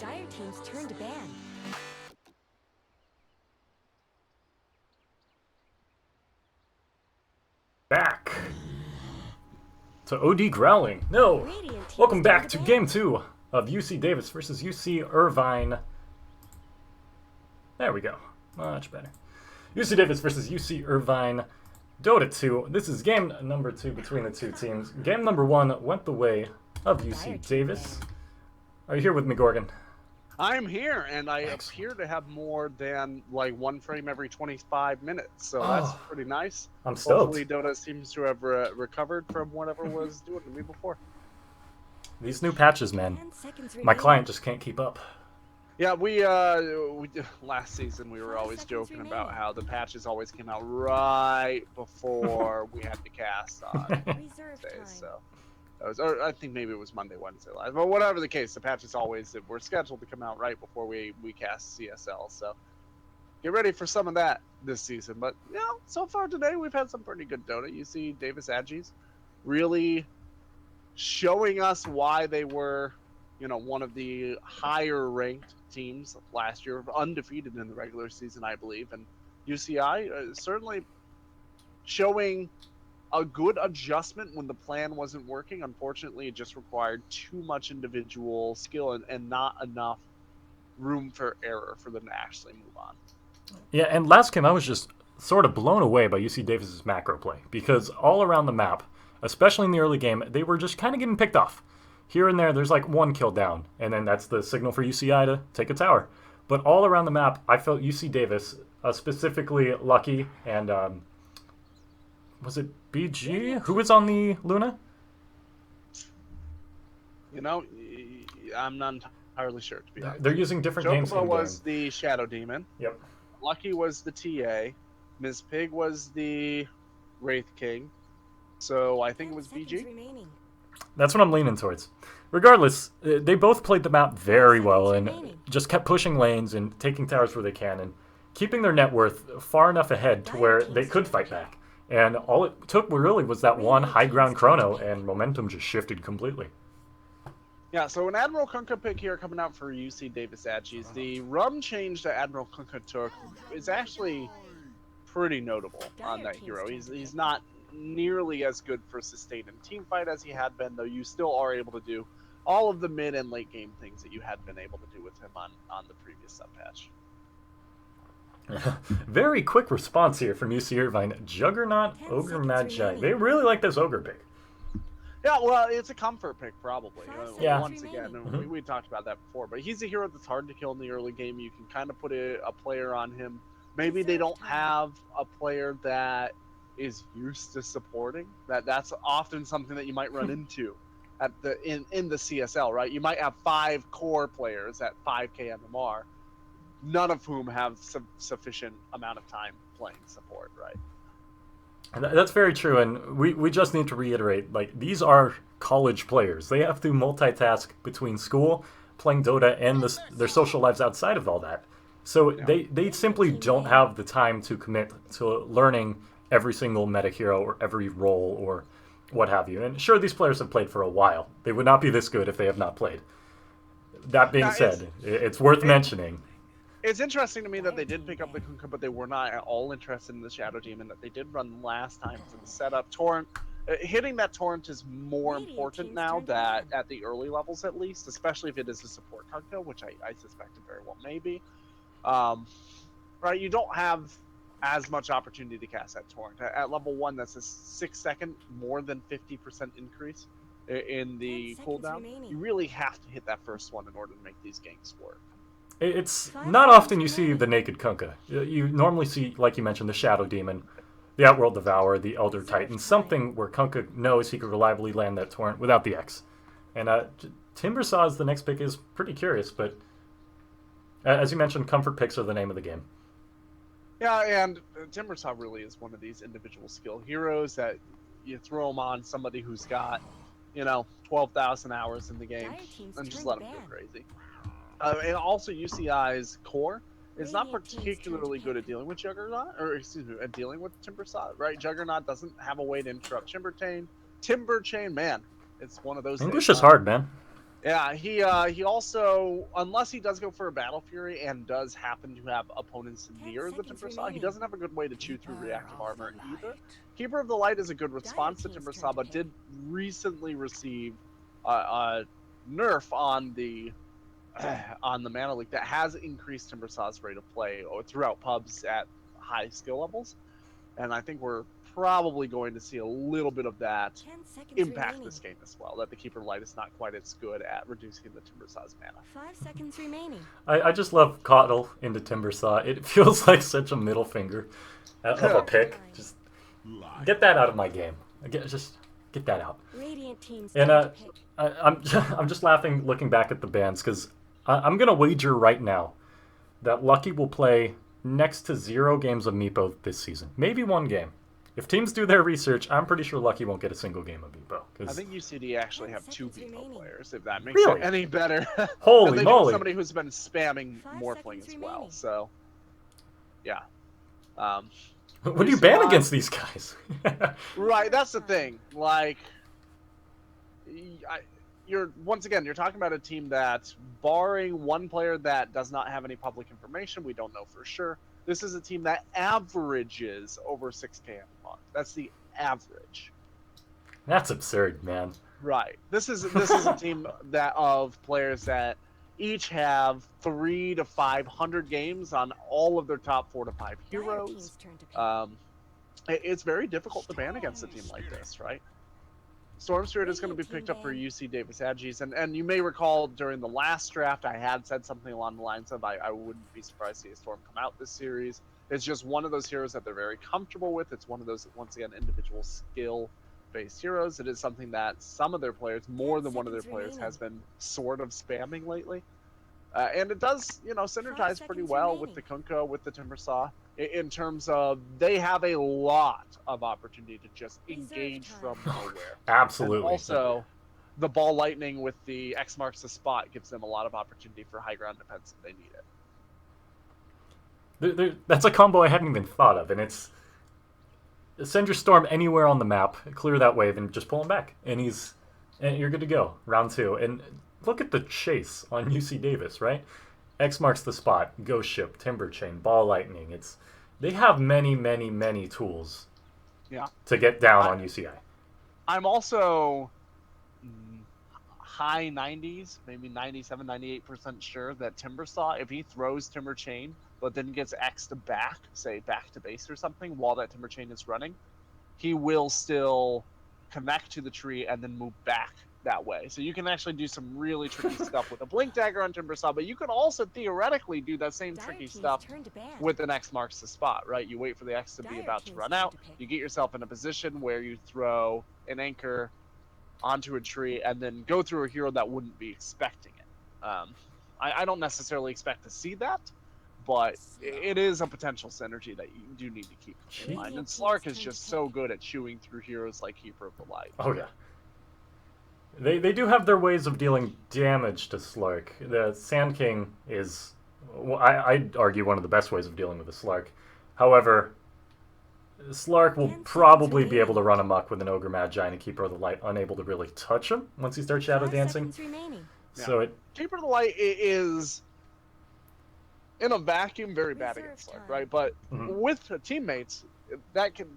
Dire team's turn to ban. Back to OD Growling. No! Welcome back to Game 2 of UC Davis versus UC Irvine. There we go. Much better. UC Davis versus UC Irvine. Dota 2. This is game number 2 between the two teams. Game number 1 went the way of UC Davis. Are you here with me, Gorgon? I'm here, and I appear to have more than like one frame every 25 minutes, so that's pretty nice. I'm stoked. Hopefully Dota seems to have recovered from whatever was doing to me before. These new patches, man. My client just can't keep up. Yeah, we last season we were always joking about how the patches always came out right before we had to cast on Wednesdays, so. Or I think maybe it was Monday, Wednesday live, but whatever the case, the patches always were scheduled to come out right before we cast CSL. So get ready for some of that this season. But you know, so far today we've had some pretty good Dota. You see Davis Aggies really showing us why they were, you know, one of the higher ranked teams last year, undefeated in the regular season, I believe, and UCI certainly showing a good adjustment when the plan wasn't working. Unfortunately, it just required too much individual skill and not enough room for error for them to actually move on. Yeah, and last game I was just sort of blown away by UC Davis's macro play, because all around the map, especially in the early game, they were just kind of getting picked off. Here and there, there's like one kill down, and then that's the signal for UCI to take a tower. But all around the map, I felt UC Davis, specifically Lucky and was it BG? Who was on the Luna? You know, I'm not entirely sure, to be honest. They're using different names. Chocobo was the Shadow Demon. Yep. Lucky was the TA. Ms. Pig was the Wraith King. So I think it was BG. That's what I'm leaning towards. Regardless, they both played the map very well and just kept pushing lanes and taking towers where they can and keeping their net worth far enough ahead to where they could fight back. And all it took really was that one high ground chrono, and momentum just shifted completely. Yeah, so an Admiral Kunkka pick here coming out for UC Davis Aggies. The rum change that Admiral Kunkka took is actually pretty notable on that hero. He's not nearly as good for sustained and team fight as he had been, though you still are able to do all of the mid and late game things that you had been able to do with him on the previous sub patch. Very quick response here from UC Irvine. Juggernaut, Ogre Magi. They really like this Ogre pick. Yeah, well, it's a comfort pick, probably. Yeah. Once again, we talked about that before, but he's a hero that's hard to kill in the early game. You can kind of put a player on him. Maybe they don't have a player that is used to supporting. That's often something that you might run into at in the CSL, right? You might have 5 core players at 5k MMR, none of whom have sufficient amount of time playing support, right? That's very true, and we just need to reiterate, like, these are college players. They have to multitask between school, playing Dota, and their social lives outside of all that. So yeah. They simply don't have the time to commit to learning every single meta hero or every role or what have you. And sure, these players have played for a while. They would not be this good if they have not played. That being said, it's worth mentioning. It's interesting to me that they did pick up the Kunkka, but they were not at all interested in the Shadow Demon that they did run last time for the setup. Torrent, hitting that Torrent is more important now that at the early levels at least, especially if it is a support Kunkka, which I suspect it very well may be. Right, you don't have as much opportunity to cast that Torrent. At level 1, that's a 6-second, more than 50% increase in the cooldown. You really have to hit that first one in order to make these ganks work. It's not often you see the naked Kunkka. You normally see, like you mentioned, the Shadow Demon, the Outworld Devourer, the Elder Titan, something where Kunkka knows he could reliably land that Torrent without the X. And Timbersaw's the next pick is pretty curious, but as you mentioned, comfort picks are the name of the game. Yeah, and Timbersaw really is one of these individual skill heroes that you throw him on somebody who's got, 12,000 hours in the game and just let him go crazy. And also UCI's core is not particularly good at dealing with Juggernaut, at dealing with Timbersaw, right? Juggernaut doesn't have a way to interrupt Timberchain. Timberchain, man, it's one of those English things. Is hard, man. Yeah, he also, unless he does go for a Battle Fury and does happen to have opponents near the Timbersaw, he doesn't have a good way to chew through reactive armor either. Keeper of the Light is a good response to Timbersaw, but did recently receive a nerf on the Mana Leak that has increased Timbersaw's rate of play throughout pubs at high skill levels, and I think we're probably going to see a little bit of that impact this game as well. That the Keeper Light is not quite as good at reducing the Timbersaw's mana. 5 seconds remaining. I just love Coddle into Timbersaw. It feels like such a middle finger of a pick. Just get that out of my game. Just get that out. Radiant teams And pick. I'm just laughing looking back at the bans because I'm gonna wager right now that Lucky will play next to 0 games of Meepo this season. Maybe 1 game. If teams do their research, I'm pretty sure Lucky won't get a single game of Meepo. I think UCD actually have 2 Meepo players, if that makes Really? it any better. Holy and they moly! do somebody who's been spamming 5 Morphling seconds as well. remaining. So, yeah. What do you ban against these guys? Right, that's the thing. Like, you're talking about a team that, barring one player that does not have any public information, we don't know for sure. This is a team that averages over 6K a month. That's the average. That's absurd, man. Right. This is a team that of players that each have 300 to 500 games on all of their top 4 to 5 heroes. It's very difficult to ban against a team like this, right? Storm Spirit is going to be picked up for UC Davis Aggies, and you may recall during the last draft I had said something along the lines of I wouldn't be surprised to see a Storm come out this series. It's just one of those heroes that they're very comfortable with. It's one of those, once again, individual skill-based heroes. It is something that some of their players, more than one of their players, has been sort of spamming lately. And it does, synergize pretty well with the Kunkka, with the Timbersaw, in terms of they have a lot of opportunity to just engage from nowhere. Absolutely. And also, the Ball Lightning with the X marks the spot gives them a lot of opportunity for high ground defense if they need it. That's a combo I hadn't even thought of, and it's send your Storm anywhere on the map, clear that wave, and just pull him back, and you're good to go. Round 2, and look at the chase on UC Davis, right? X marks the spot, Ghost Ship, Timber Chain, Ball Lightning. They have many, many, many tools to get down on UCI. I'm also high 90s, maybe 97, 98% sure that Timbersaw, if he throws Timber Chain, but then gets X'd back, say back to base or something, while that Timber Chain is running, he will still connect to the tree and then move back that way. So you can actually do some really tricky stuff with a Blink Dagger on Timbersaw, but you can also theoretically do that same tricky stuff with an X marks the spot, right? You wait for the X to be about to run out, you get yourself in a position where you throw an anchor onto a tree and then go through a hero that wouldn't be expecting it. I don't necessarily expect to see that, but it is a potential synergy that you do need to keep in mind. And Slark is just so good at chewing through heroes like Keeper of the Light. Oh yeah. They do have their ways of dealing damage to Slark. The Sand King is, I'd argue, one of the best ways of dealing with a Slark. However, Slark will probably be able to run amok with an Ogre Magi and a Keeper of the Light, unable to really touch him once he starts Shadow Dancing. So Keeper of the Light is, in a vacuum, very bad against Slark, right? But with teammates,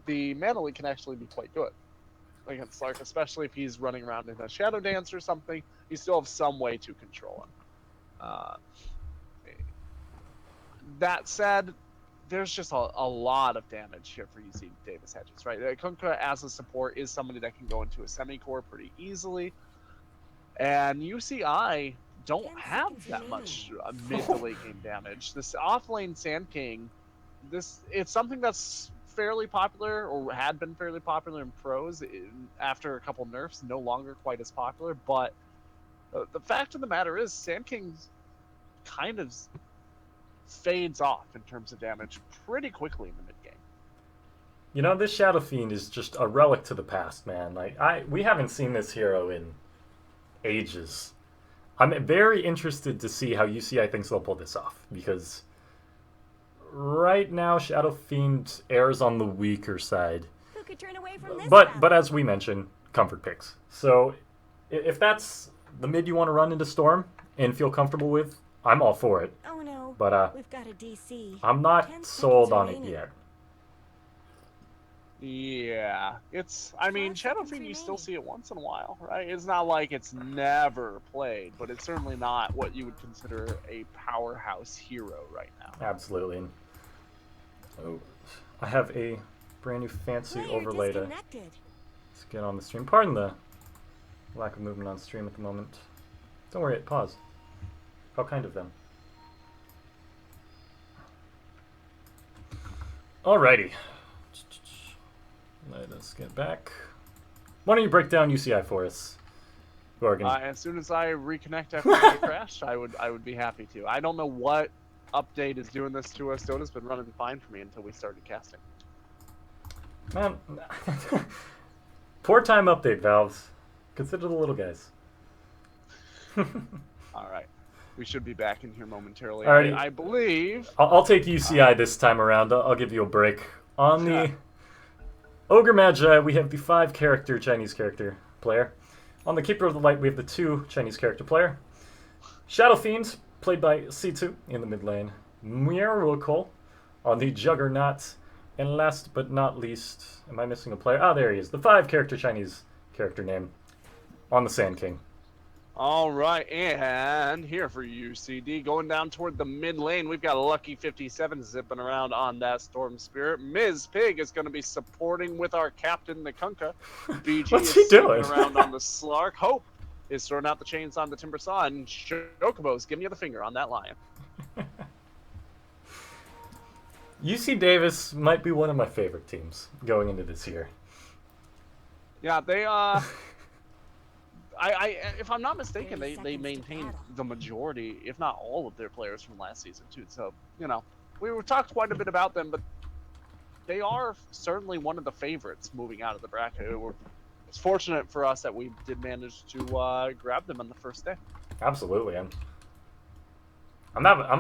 the Mana Leak can actually be quite good against Slark, especially if he's running around in a Shadow Dance or something. You still have some way to control him. That said, there's just a lot of damage here for UC Davis Hedges, right? Kunkka as a support is somebody that can go into a semi-core pretty easily, and UCI don't have that much mid to late game damage. This off-lane Sand King, it's something that's fairly popular, or had been fairly popular in pros. After a couple nerfs, no longer quite as popular, but the fact of the matter is Sand King kind of fades off in terms of damage pretty quickly in the mid game. This Shadow Fiend is just a relic to the past, man. We haven't seen this hero in ages. I'm very interested to see how UCI thinks they'll pull this off, because right now Shadow Fiend airs on the weaker side. Who could turn away from this but as we mentioned, comfort picks. So if that's the mid you want to run into Storm and feel comfortable with, I'm all for it. Oh no. But We've got a DC. I'm 10 not sold seconds on it remaining. yet. Yeah, I mean, 5 Shadow seconds Fiend, you still remaining. see it once in a while, right? It's not like it's never played, but it's certainly not what you would consider a powerhouse hero right now. Absolutely. Oh, I have a brand new fancy Player overlay to disconnected. get on the stream. Pardon the lack of movement on stream at the moment. Don't worry, pause. How kind of them. Alrighty. Let us get back. Why don't you break down UCI for us, Gorgon? As soon as I reconnect after the crash, I would be happy to. I don't know what update is doing this to us. Dota's been running fine for me until we started casting. Man, poor time update, Valves. Consider the little guys. All right, we should be back in here momentarily. Alrighty. I believe. I'll take UCI this time around. I'll give you a break. On the Ogre Magi, we have the 5-character Chinese character player. On the Keeper of the Light, we have the 2 Chinese character player. Shadow Fiend, played by C2 in the mid lane. Miracle on the Juggernaut. And last but not least, am I missing a player? Ah, there he is. The 5-character Chinese character name on the Sand King. All right, and here for UCD, going down toward the mid lane, we've got Lucky 57 zipping around on that Storm Spirit. Ms. Pig is going to be supporting with our captain, the Kunkka. BG What's is he doing? zipping around on the Slark. Hope is throwing out the chains on the Timber Saw, and Chocobo's giving you the finger on that Lion. UC Davis might be one of my favorite teams going into this year. Yeah, they if I'm not mistaken, they maintained the majority, if not all, of their players from last season too. So we talked quite a bit about them, but they are certainly one of the favorites moving out of the bracket. It's fortunate for us that we did manage to grab them on the first day. Absolutely, I'm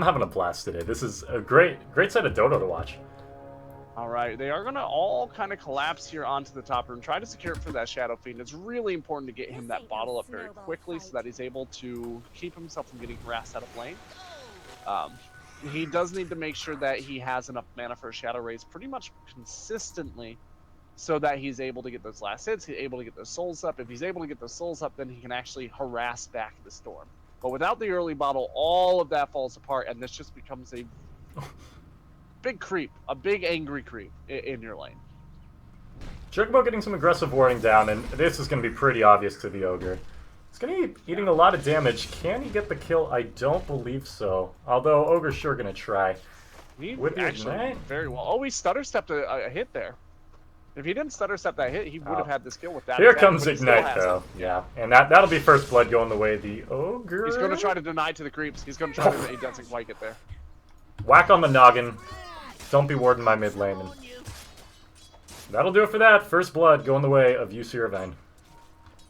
having a blast today. This is a great set of Dodo to watch. All right, they are going to all kind of collapse here onto the top room, try to secure it for that Shadow Fiend. It's really important to get him that bottle up very quickly so that he's able to keep himself from getting harassed out of lane. He does need to make sure that he has enough mana for a Shadow Raise pretty much consistently so that he's able to get those last hits, he's able to get those souls up. If he's able to get those souls up, then he can actually harass back the Storm. But without the early bottle, all of that falls apart, and this just becomes a big creep, a big angry creep in your lane. Chocobo getting some aggressive warding down, and this is going to be pretty obvious to the Ogre. He's going to be eating a lot of damage. Can he get the kill? I don't believe so. Although Ogre's sure going to try. He With actually Ignite? very well. Oh, he stutter stepped a hit there. If he didn't stutter step that hit, he would have had this kill with that. Here attack, comes but he still Ignite, has though. it. Yeah, and that'll be first blood going the way of the Ogre. He's going to try to deny to the creeps. He's going to try to. He doesn't quite get there. Whack on the noggin. Don't be warding my mid lane. And that'll do it for that. First blood going the way of UC Irvine.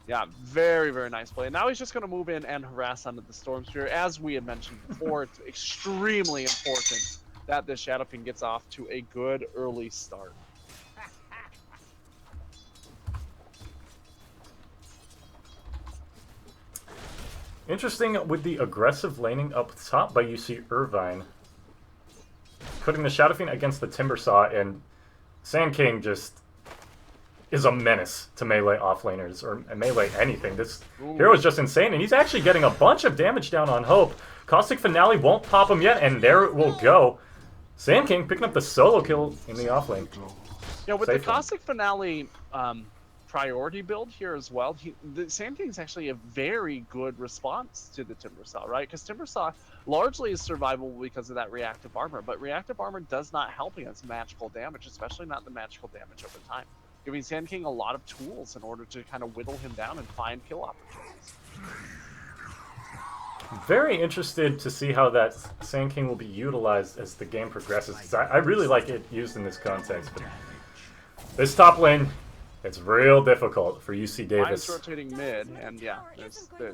Yeah, very, very nice play. Now he's just going to move in and harass onto the Storm Spear. As we had mentioned before, it's extremely important that this Shadow Fiend gets off to a good early start. Interesting with the aggressive laning up top by UC Irvine. Putting the Shadow Fiend against the Timber Saw, and Sand King just is a menace to melee offlaners, or melee anything. This hero is just insane, and he's actually getting a bunch of damage down on Hope. Caustic Finale won't pop him yet, and there it will go. Sand King picking up the solo kill in the offlane. Yeah, with Safe the Caustic Finale priority build here as well, the Sand King's actually a very good response to the Timber Saw, right? Because Timber Saw largely is survivable because of that reactive armor, but reactive armor does not help against magical damage, especially not the magical damage over time, giving Sand King a lot of tools in order to kind of whittle him down and find kill opportunities. Very interested to see how that Sand King will be utilized as the game progresses, because I really like it used in this context, but this top lane, it's real difficult for UC Davis. Mine's rotating mid, and yeah, there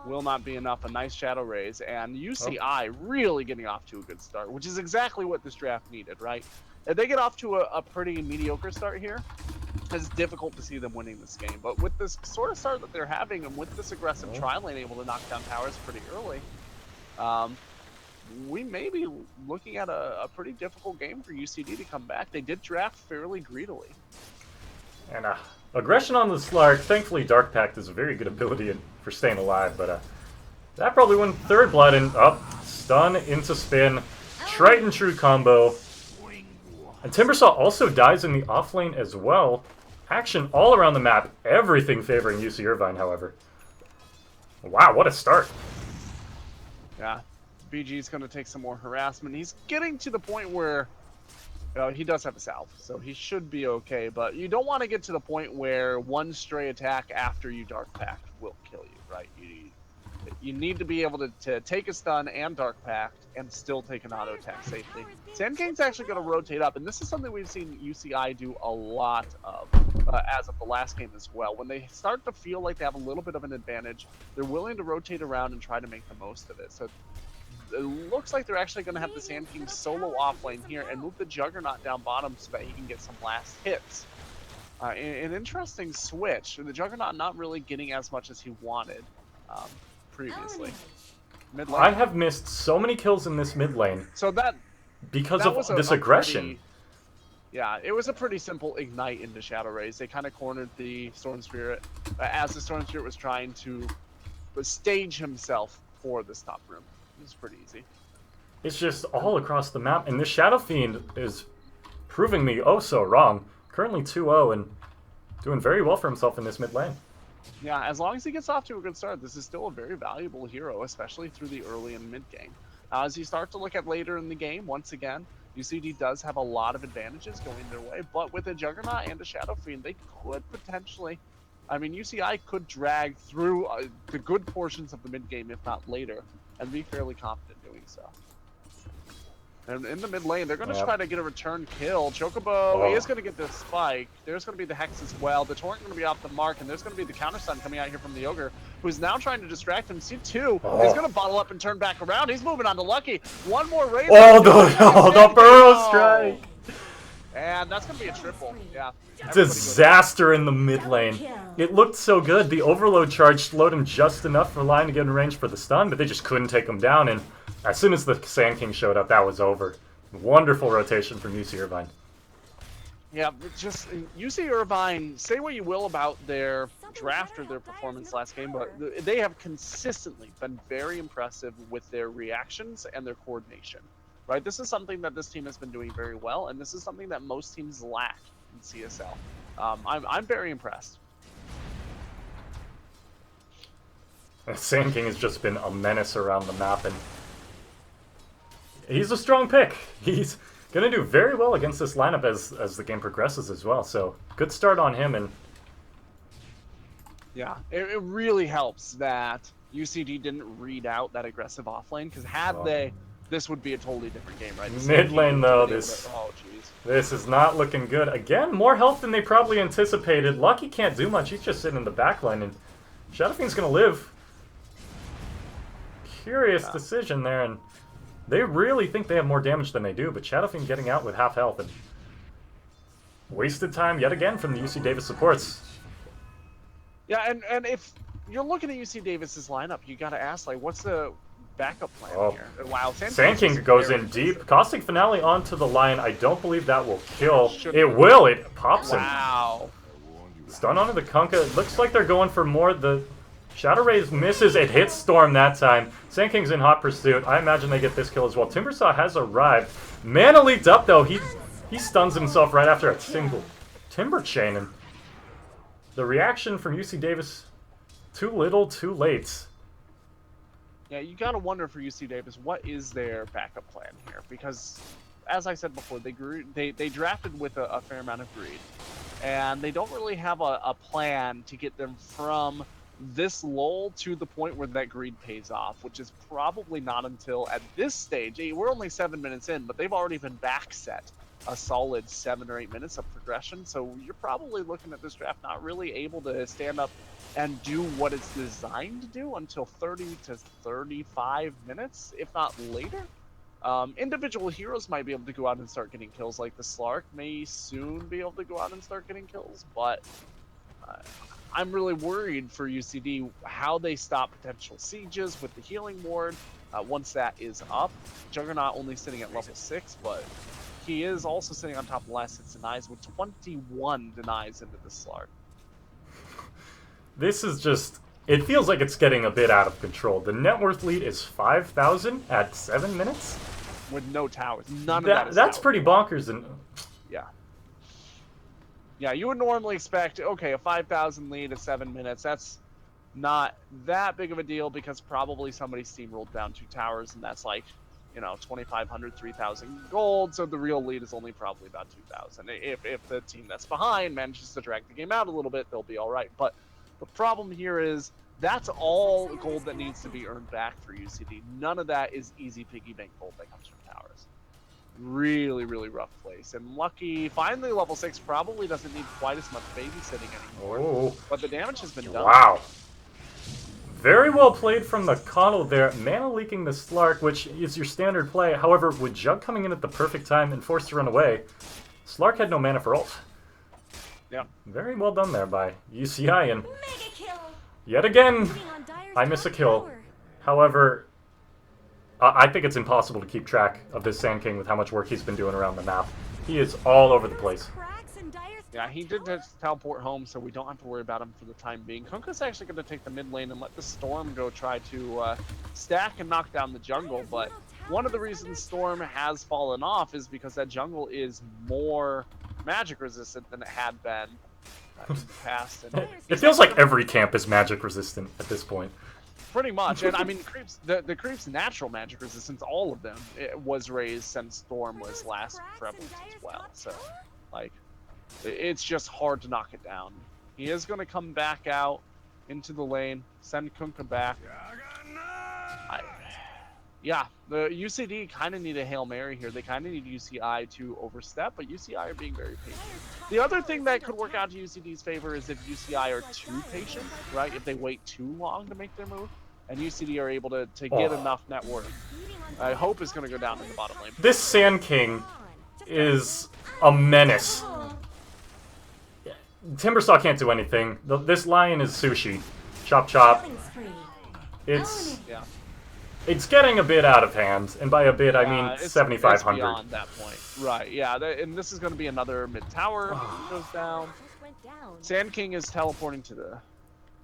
will not be enough. A nice Shadow Raise, and UCI really getting off to a good start, which is exactly what this draft needed, right? If they get off to a pretty mediocre start here, it's difficult to see them winning this game. But with this sort of start that they're having, and with this aggressive tri-lane able to knock down towers pretty early, we may be looking at a pretty difficult game for UCD to come back. They did draft fairly greedily. And aggression on the Slark. Thankfully, Dark Pact is a very good ability for staying alive, but that probably went third blood and up. Stun into spin. Triton True combo. And Timbersaw also dies in the off lane as well. Action all around the map. Everything favoring UC Irvine, however. Wow, what a start. Yeah, BG's going to take some more harassment. He's getting to the point where he does have a salve, so he should be okay. But you don't want to get to the point where one stray attack after you Dark Pact will kill you, right? You need to be able to take a stun and Dark Pact and still take an auto attack safely. Sand King's actually going to rotate up, and this is something we've seen UCI do a lot of as of the last game as well. When they start to feel like they have a little bit of an advantage, they're willing to rotate around and try to make the most of it. So it looks like they're actually going to have the Sand King solo off lane here and move the Juggernaut down bottom so that he can get some last hits. An interesting switch. The Juggernaut not really getting as much as he wanted previously. Mid lane. I have missed so many kills in this mid lane. So because of this aggression. Yeah, it was a pretty simple ignite into Shadow Rays. They kind of cornered the Storm Spirit as the Storm Spirit was trying to stage himself for this top room. It was pretty easy. It's just all across the map, and this Shadow Fiend is proving me oh so wrong. Currently 2-0 and doing very well for himself in this mid lane. Yeah, as long as he gets off to a good start, this is still a very valuable hero, especially through the early and mid game. As you start to look at later in the game, once again, UCD does have a lot of advantages going their way, but with a Juggernaut and a Shadow Fiend, they could potentially, I mean, UCI could drag through the good portions of the mid game, if not later, and be fairly confident doing so. And in the mid lane, they're going to try to get a return kill. Chocobo is going to get the spike. There's going to be the Hex as well. The Torrent going to be off the mark, and there's going to be the counter stun coming out here from the Ogre, who's now trying to distract him. C2 is going to bottle up and turn back around. He's moving on to Lucky. One more raise. The Burrow Strike! And that's going to be a triple. Yeah. Disaster in the mid lane. It looked so good. The overload charge slowed him just enough for Lion to get in range for the stun, but they just couldn't take him down. And as soon as the Sand King showed up, that was over. Wonderful rotation from UC Irvine. Yeah, just UC Irvine, say what you will about their draft or their performance last game, but they have consistently been very impressive with their reactions and their coordination. Right, this is something that this team has been doing very well, and this is something that most teams lack in CSL. I'm very impressed. Sand King has just been a menace around the map, and he's a strong pick. He's going to do very well against this lineup as the game progresses as well. So good start on him. And yeah, it really helps that UCD didn't read out that aggressive offlane, because had they, this would be a totally different game, right? Mid lane though, this is not looking good. Again, more health than they probably anticipated. Lucky can't do much. He's just sitting in the back line, and Shadow Fiend's going to live. Curious decision there, and they really think they have more damage than they do, but Shadow Fiend getting out with half health, and wasted time yet again from the UC Davis supports. Yeah, and if you're looking at UC Davis's lineup, you got to ask, like, what's the backup plan here? Wow, Sand King goes in deep. Caustic Finale onto the Lion. I don't believe that will kill. It will. It pops him. Wow. Stun onto the Kunkka. It looks like they're going for more. The Shadow Rays misses. It hits Storm that time. Sand King's in hot pursuit. I imagine they get this kill as well. Timbersaw has arrived. Mana leaked up, though. He stuns himself right after a single Timber Chain. And the reaction from UC Davis, too little, too late. Yeah, you gotta wonder for UC Davis, what is their backup plan here? Because, as I said before, they drafted with a fair amount of greed, and they don't really have a plan to get them from this lull to the point where that greed pays off, which is probably not until at this stage. We're only 7 minutes in, but they've already been back set a solid 7 or 8 minutes of progression. So you're probably looking at this draft not really able to stand up and do what it's designed to do until 30 to 35 minutes, if not later. Individual heroes might be able to go out and start getting kills, like the Slark may soon be able to go out and start getting kills, but I'm really worried for UCD how they stop potential sieges with the healing ward once that is up. Juggernaut only sitting at level 6, but he is also sitting on top of the last 6 denies with 21 denies into the Slark. This is just... It feels like it's getting a bit out of control. The net worth lead is 5,000 at 7 minutes? With no towers. None of that is That's towers. pretty bonkers. And Yeah. Yeah, you would normally expect, okay, a 5,000 lead at 7 minutes. That's not that big of a deal because probably somebody steamrolled down 2 towers, and that's like, 2,500, 3,000 gold. So the real lead is only probably about 2,000. If the team that's behind manages to drag the game out a little bit, they'll be all right. But the problem here is that's all gold that needs to be earned back for UCD. None of that is easy piggy bank gold that comes from towers. Really, really rough place. And Lucky, finally level 6, probably doesn't need quite as much babysitting anymore. But the damage has been done. Wow. Very well played from the Coddle there. Mana leaking the Slark, which is your standard play. However, with Jug coming in at the perfect time and forced to run away, Slark had no mana for ult. Yeah. Very well done there by UCI, and yet again, I miss a kill. However, I think it's impossible to keep track of this Sand King with how much work he's been doing around the map. He is all over the place. Yeah, he did just teleport home, so we don't have to worry about him for the time being. Kunkka's actually going to take the mid lane and let the Storm go try to stack and knock down the jungle, but one of the reasons Storm has fallen off is because that jungle is more magic resistant than it had been in the past. And it feels like every camp is magic resistant at this point. Pretty much, and I mean, the creep's natural magic resistance, all of them, it was raised since Storm was last prevalent as well. So, like, it's just hard to knock it down. He is going to come back out into the lane, send Kunkka back. Yeah, the UCD kind of need a Hail Mary here. They kind of need UCI to overstep, but UCI are being very patient. The other thing that could work out to UCD's favor is if UCI are too patient, right? If they wait too long to make their move, and UCD are able to get enough net worth. Hope is going to go down in the bottom lane. This Sand King is a menace. Timbersaw can't do anything. This lion is sushi. Chop chop. It's getting a bit out of hand, and by a bit I mean 7,500. It's beyond that point, right? Yeah, and this is going to be another mid tower goes down. Sand King is teleporting to the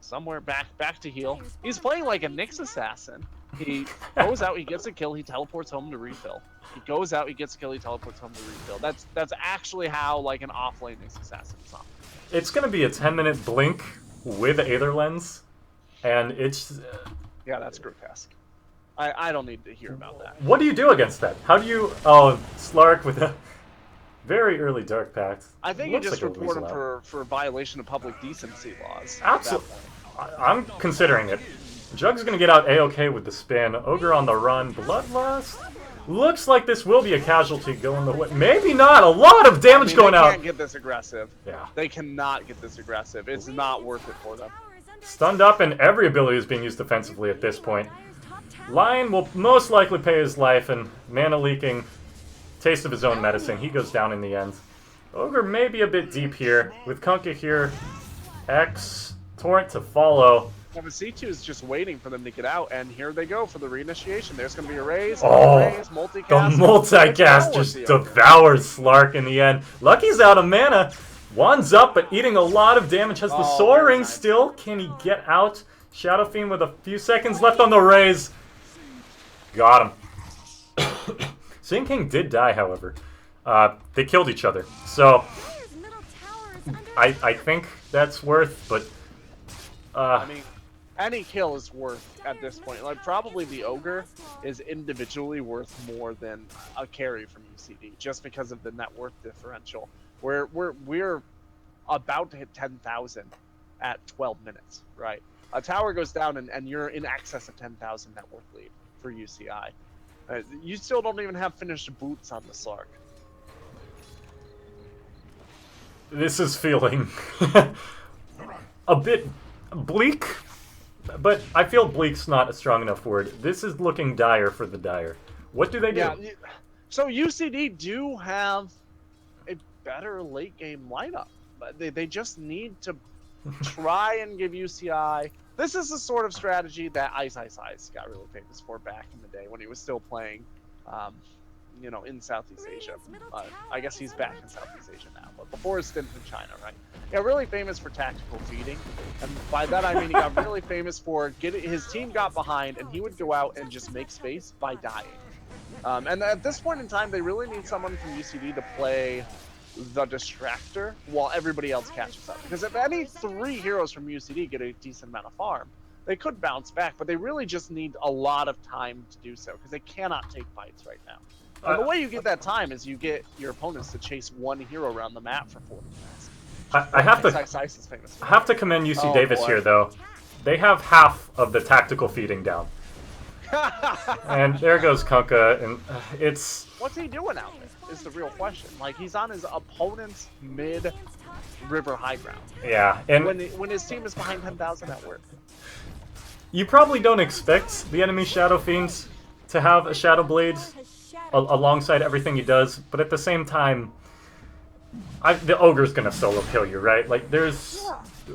somewhere back to heal. He's playing like a Nyx assassin. He goes out, he gets a kill, he teleports home to refill. He goes out, he gets a kill, he teleports home to refill. That's actually how like an offlane Nyx assassin is on. It's gonna be a 10-minute blink with Aether Lens, and it's yeah, that's grotesque. I don't need to hear about that. What do you do against that? How do you... Oh, Slark with a very early Dark Pact. I think you just report him for violation of public decency laws. Absolutely. I'm considering it. Jug's gonna get out A-OK with the spin. Ogre on the run. Bloodlust? Looks like this will be a casualty going the way. Maybe not. A lot of damage going out. They can't get this aggressive. Yeah. They cannot get this aggressive. It's not worth it for them. Stunned up, and every ability is being used defensively at this point. Lion will most likely pay his life, and mana leaking, taste of his own medicine. He goes down in the end. Ogre may be a bit deep here. With Kunkka here, X, Torrent to follow. Yeah, but C2 is just waiting for them to get out, and here they go for the reinitiation. There's going to be a raise, multicast. The multicast just devours Slark in the end. Lucky's out of mana. One's up, but eating a lot of damage. Has the soaring still. Can he get out? Shadow Fiend with a few seconds left on the raise. Got him. Sand King did die, however. They killed each other. So, I think that's worth, but... I mean, any kill is worth at this point. Like, probably the Ogre is individually worth more than a carry from UCD, just because of the net worth differential. We're about to hit 10,000 at 12 minutes, right? A tower goes down, and you're in excess of 10,000 net worth lead for UCI. You still don't even have finished boots on the Slark. This is feeling a bit bleak, but I feel bleak's not a strong enough word. This is looking dire for the dire. What do they do? Yeah. So UCD do have a better late game lineup, but they just need to try and give UCI. This is the sort of strategy that Ice got really famous for back in the day when he was still playing, in Southeast Asia. I guess he's back in Southeast Asia now, but before his stint in China, right? Yeah, really famous for tactical feeding, and by that I mean he got really famous for his team got behind, and he would go out and just make space by dying. And at this point in time, they really need someone from UCD to play the distractor while everybody else catches up. Because if any 3 heroes from UCD get a decent amount of farm, they could bounce back, but they really just need a lot of time to do so because they cannot take fights right now. And the way you get that time is you get your opponents to chase one hero around the map for 40 minutes. I have to commend UC Davis here, though. They have half of the tactical feeding down. And there goes Kunkka, and it's... What's he doing out there is the real question. Like, he's on his opponent's mid-river high ground. Yeah, and... When his team is behind 10,000 at work. You probably don't expect the enemy Shadow Fiends to have a Shadow Blade alongside everything he does, but at the same time, the Ogre's gonna solo kill you, right? Like, there's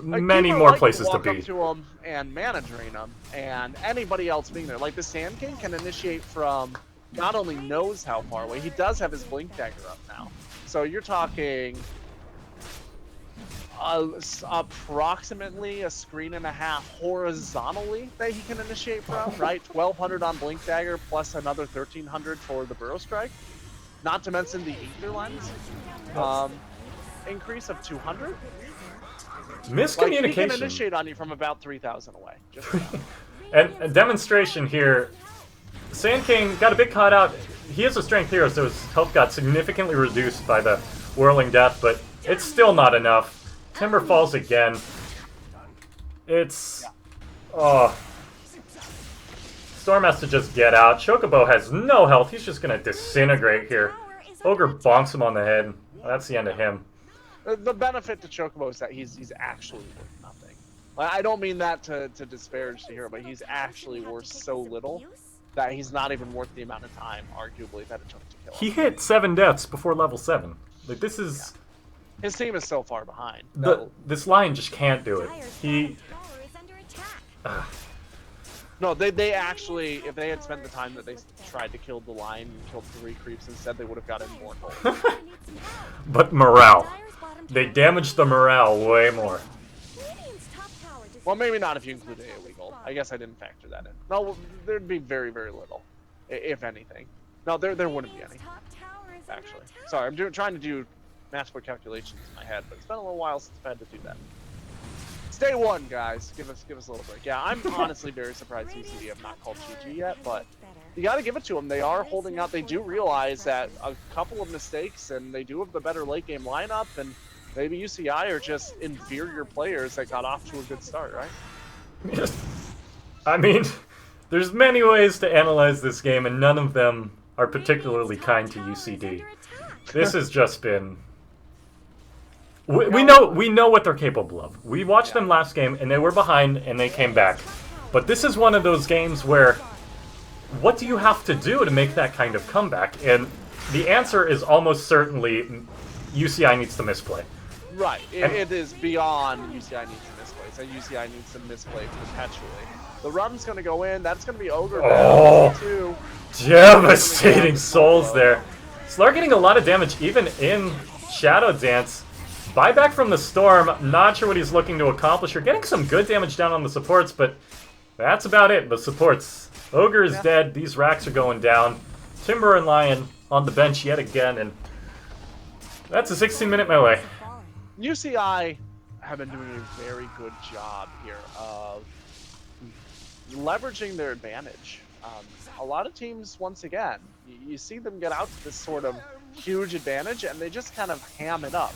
many more places to be. Walk up to him and mana drain him, and anybody else being there. Like, the Sand King can initiate from not only knows how far away, he does have his Blink Dagger up now. So you're talking approximately a screen and a half horizontally that he can initiate from, right? 1,200 on Blink Dagger plus another 1,300 for the Burrow Strike. Not to mention the Ether Lens increase of 200. Miscommunication. Like, he can initiate on you from about 3,000 away. Just and a demonstration here. Sand King got a bit caught out. He is a strength hero, so his health got significantly reduced by the Whirling Death, but it's still not enough. Timber falls again. It's... Oh. Storm has to just get out. Chocobo has no health. He's just going to disintegrate here. Ogre bonks him on the head. That's the end of him. The benefit to Chocobo is that he's actually worth nothing. I don't mean that to disparage the hero, but he's actually worth so little that he's not even worth the amount of time, arguably, that it took to kill him. He hit 7 deaths before level 7. Like, this is... Yeah. His team is so far behind. This line just can't do it. No, they actually, if they had spent the time that they tried to kill the line and killed 3 creeps instead, they would have gotten more gold. But morale. They damaged the morale way more. Well, maybe not if you include AoE gold. I guess I didn't factor that in. No, there'd be very, very little, if anything. No, there wouldn't be any, actually. Sorry, I'm trying to do matchbook calculations in my head, but it's been a little while since I've had to do that. It's day 1, guys. Give us a little break. Yeah, I'm honestly very surprised UCD have not called GG yet, but you got to give it to them. They are holding out. They do realize that a couple of mistakes, and they do have the better late game lineup, and maybe UCI are just inferior players that got off to a good start, right? I mean, there's many ways to analyze this game, and none of them are particularly kind to UCD. This has just been... We know what they're capable of. We watched them last game, and they were behind, and they came back. But this is one of those games where, what do you have to do to make that kind of comeback? And the answer is almost certainly UCI needs to misplay. Right. It is beyond UCI needs to misplay. So UCI needs to misplay perpetually. The run's going to go in. That's going to be Ogre oh, too. Devastating souls there. Slar getting a lot of damage even in Shadow Dance. Buyback from the Storm, not sure what he's looking to accomplish. You're getting some good damage down on the supports, but that's about it. The supports. Ogre is dead. These racks are going down. Timber and Lion on the bench yet again, and that's a 16-minute melee. UCI have been doing a very good job here of leveraging their advantage. A lot of teams, once again, you see them get out to this sort of huge advantage, and they just kind of ham it up.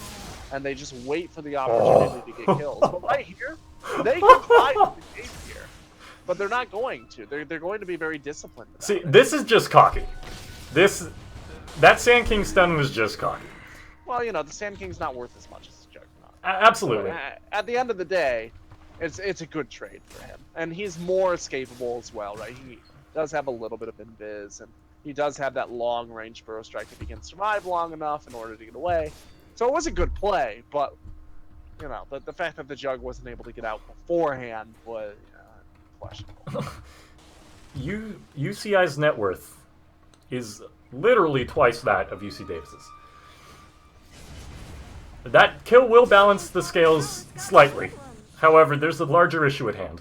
And they just wait for the opportunity to get kills. But right here, they can fight the game here. But they're not going to. They're going to be very disciplined. See, this is just cocky. That Sand King stun was just cocky. Well, you know, the Sand King's not worth as much as the Juggernaut. Absolutely. At the end of the day, it's a good trade for him. And he's more escapable as well, right? He does have a little bit of invis, and he does have that long range burrow strike if he can survive long enough in order to get away. So it was a good play, but you know, the fact that the Jug wasn't able to get out beforehand was questionable. UCI's net worth is literally twice that of UC Davis's. That kill will balance the scales slightly. However, there's a larger issue at hand.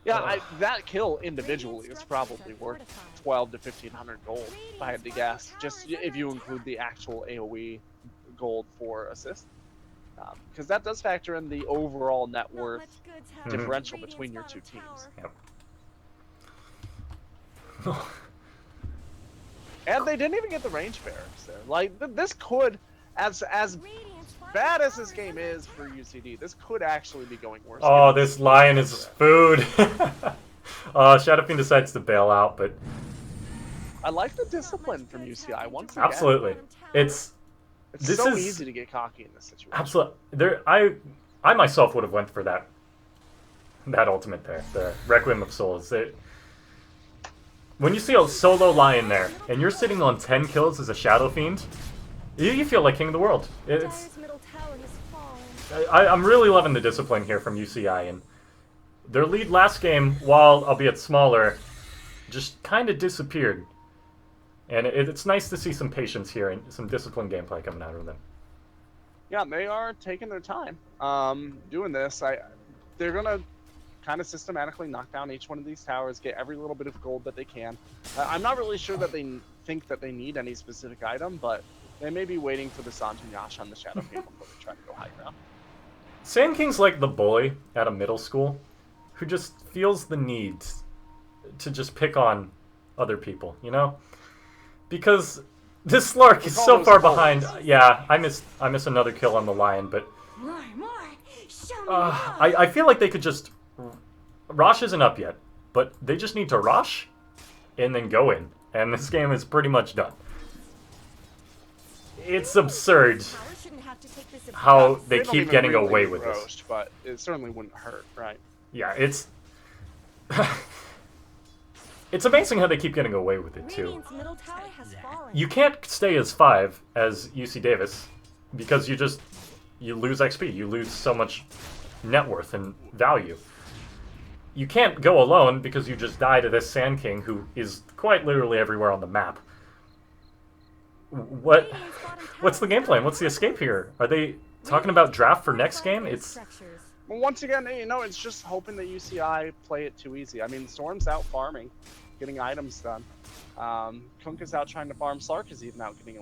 Yeah, that kill individually is probably worth 12 to 1500 gold, if I had to guess, just if you include the actual AoE gold for assist. Because that does factor in the overall net worth differential between your two teams. Yep. And they didn't even get the range barriers there. Like, this could, as bad as this game is for UCD, this could actually be going worse. Oh, this lion is food. Shadow Fiend decides to bail out, but I like the discipline from UCI once again. absolutely, it's so easy to get cocky in this situation. Absolutely, I myself would have went for that ultimate there, the Requiem of Souls. When you see a solo lion there, and you're sitting on 10 kills as a Shadow Fiend, you feel like king of the world. I'm really loving the discipline here from UCI, and their lead last game, while albeit smaller, just kind of disappeared. And it's nice to see some patience here and some disciplined gameplay coming out of them. Yeah, they are taking their time doing this. They're going to kind of systematically knock down each one of these towers, get every little bit of gold that they can. I'm not really sure that they think that they need any specific item, but they may be waiting for the Sanjin Yash on the Shadow Fiend before they try to go high ground. Sand King's like the bully at a middle school who just feels the need to just pick on other people, you know? Because this Slark is so far behind. Yeah, I miss another kill on the lion, but I feel like they could just... Rosh isn't up yet, but they just need to Rosh and then go in, and this game is pretty much done. It's absurd how they keep getting away with this. But it certainly wouldn't hurt, right? Yeah, it's... It's amazing how they keep getting away with it, too. You can't stay as 5 as UC Davis, because you lose XP. You lose so much net worth and value. You can't go alone, because you just die to this Sand King, who is quite literally everywhere on the map. What's the game plan? What's the escape here? Are they talking about draft for next game? Well, once again, you know, it's just hoping that UCI play it too easy. I mean, Storm's out farming, getting items done. Kunk is out trying to farm. Slark is even out getting a